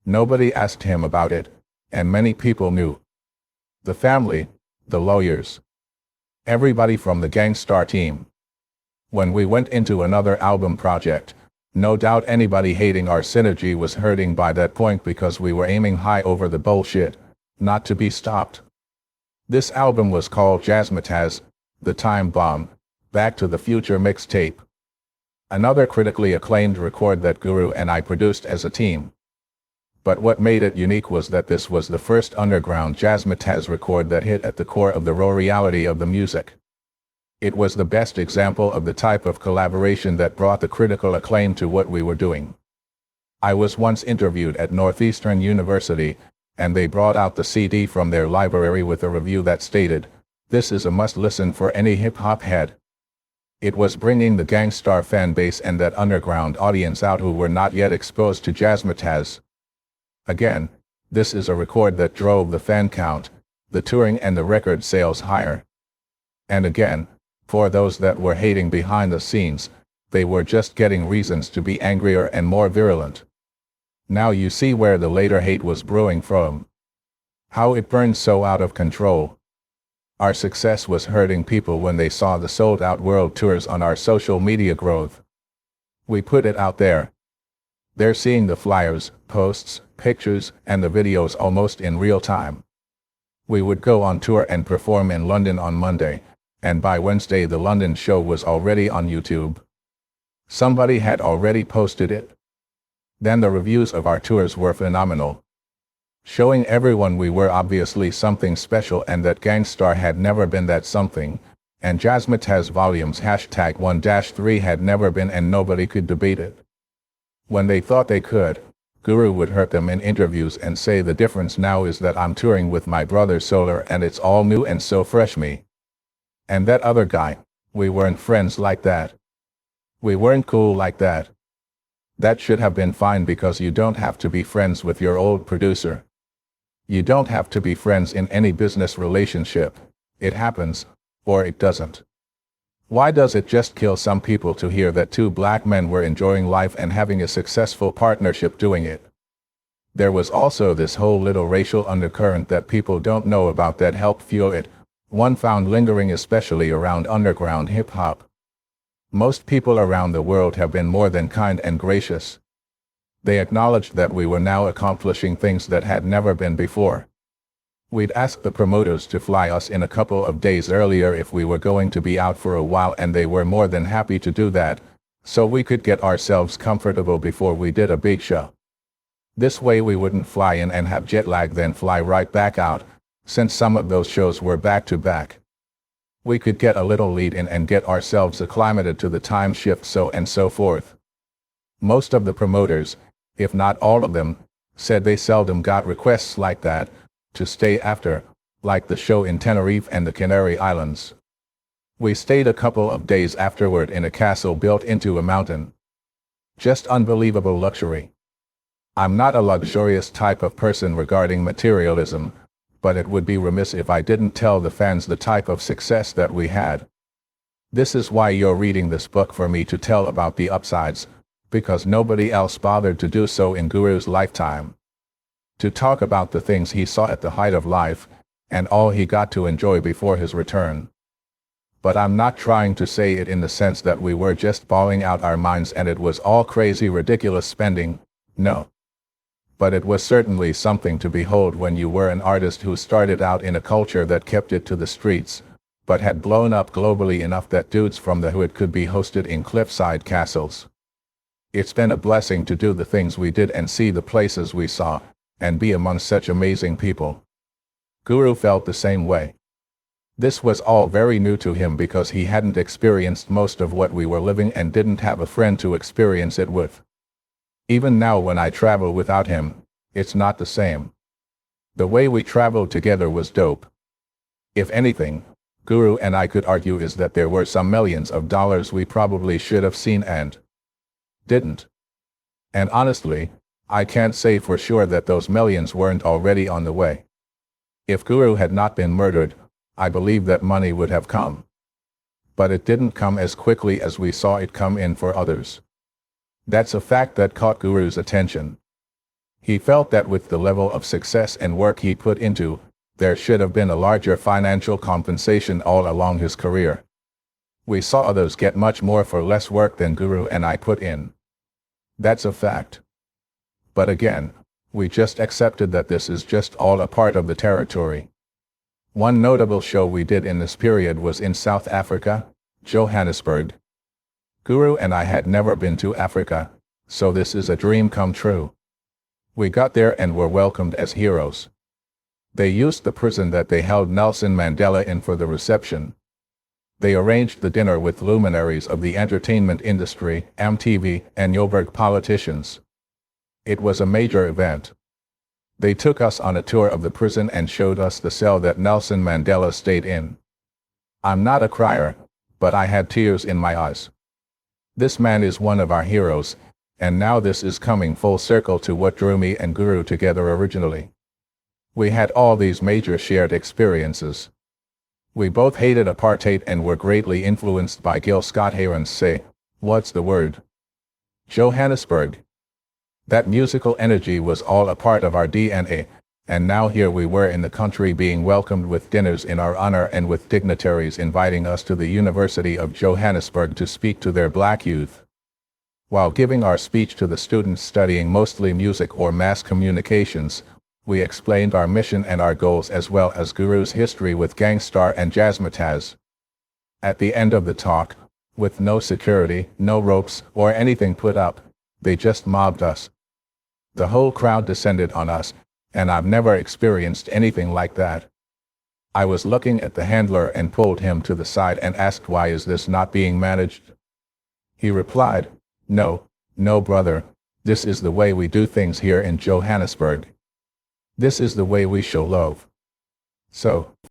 Nobody asked him about it, and many people knew. The family, the lawyers, everybody from the Gang Starr team. When we went into another album project, no doubt anybody hating our synergy was hurting by that point because we were aiming high over the bullshit, not to be stopped. This album was called Jazzmatazz, The Time Bomb, Back to the Future mixtape. Another critically acclaimed record that Guru and I produced as a team. But what made it unique was that this was the first underground Jazzmatazz record that hit at the core of the raw reality of the music. It was the best example of the type of collaboration that brought the critical acclaim to what we were doing. I was once interviewed at Northeastern University, and they brought out the CD from their library with a review that stated, "This is a must-listen for any hip-hop head." It was bringing the Gang Starr fan base and that underground audience out who were not yet exposed to Jazzmatazz. Again, this is a record that drove the fan count, the touring and the record sales higher. And again, for those that were hating behind the scenes, they were just getting reasons to be angrier and more virulent. Now you see where the later hate was brewing from. How it burned so out of control. Our success was hurting people when they saw the sold-out world tours on our social media growth. We put it out there. They're seeing the flyers, posts, pictures, and the videos almost in real time. We would go on tour and perform in London on Monday, and by Wednesday the London show was already on YouTube. Somebody had already posted it. Then the reviews of our tours were phenomenal, showing everyone we were obviously something special and that Gang Starr had never been that something, and Jazzmatazz Volumes #1-3 had never been and nobody could debate it. When they thought they could, Guru would hurt them in interviews and say the difference now is that I'm touring with my brother Solar and it's all new and so fresh me. And that other guy, we weren't friends like that. We weren't cool like that. That should have been fine because you don't have to be friends with your old producer. You don't have to be friends in any business relationship. It happens, or it doesn't. Why does it just kill some people to hear that two black men were enjoying life and having a successful partnership doing it? There was also this whole little racial undercurrent that people don't know about that helped fuel it, one found lingering especially around underground hip-hop. Most people around the world have been more than kind and gracious. They acknowledged that we were now accomplishing things that had never been before. We'd asked the promoters to fly us in a couple of days earlier if we were going to be out for a while and they were more than happy to do that, so we could get ourselves comfortable before we did a big show. This way we wouldn't fly in and have jet lag then fly right back out, since some of those shows were back to back. We could get a little lead in and get ourselves acclimated to the time shift so and so forth. Most of the promoters, if not all of them, said they seldom got requests like that, to stay after, like the show in Tenerife and the Canary Islands. We stayed a couple of days afterward in a castle built into a mountain. Just unbelievable luxury. I'm not a luxurious type of person regarding materialism, but it would be remiss if I didn't tell the fans the type of success that we had. This is why you're reading this book, for me to tell about the upsides, because nobody else bothered to do so in Guru's lifetime. To talk about the things he saw at the height of life, and all he got to enjoy before his return. But I'm not trying to say it in the sense that we were just bawling out our minds and it was all crazy ridiculous spending, no. But it was certainly something to behold when you were an artist who started out in a culture that kept it to the streets, but had blown up globally enough that dudes from the hood could be hosted in cliffside castles. It's been a blessing to do the things we did and see the places we saw, and be among such amazing people. Guru felt the same way. This was all very new to him because he hadn't experienced most of what we were living and didn't have a friend to experience it with. Even now when I travel without him, it's not the same. The way we traveled together was dope. If anything, Guru and I could argue is that there were some millions of dollars we probably should have seen and didn't. And honestly, I can't say for sure that those millions weren't already on the way. If Guru had not been murdered, I believe that money would have come. But it didn't come as quickly as we saw it come in for others. That's a fact that caught Guru's attention. He felt that with the level of success and work he put into, there should have been a larger financial compensation all along his career. We saw others get much more for less work than Guru and I put in. That's a fact. But again, we just accepted that this is just all a part of the territory. One notable show we did in this period was in South Africa, Johannesburg. Guru and I had never been to Africa, so this is a dream come true. We got there and were welcomed as heroes. They used the prison that they held Nelson Mandela in for the reception. They arranged the dinner with luminaries of the entertainment industry, MTV, and Joburg politicians. It was a major event. They took us on a tour of the prison and showed us the cell that Nelson Mandela stayed in. I'm not a crier, but I had tears in my eyes. This man is one of our heroes, and now this is coming full circle to what drew me and Guru together originally. We had all these major shared experiences. We both hated apartheid and were greatly influenced by Gil Scott-Heron's Say, What's the Word? Johannesburg. That musical energy was all a part of our DNA, and now here we were in the country being welcomed with dinners in our honor and with dignitaries inviting us to the University of Johannesburg to speak to their black youth. While giving our speech to the students studying mostly music or mass communications, we explained our mission and our goals as well as Guru's history with Gang Starr and Jazzmatazz. At the end of the talk, with no security, no ropes, or anything put up, they just mobbed us. The whole crowd descended on us, and I've never experienced anything like that. I was looking at the handler and pulled him to the side and asked, why is this not being managed? He replied, no, brother. This is the way we do things here in Johannesburg. This is the way we show love. So,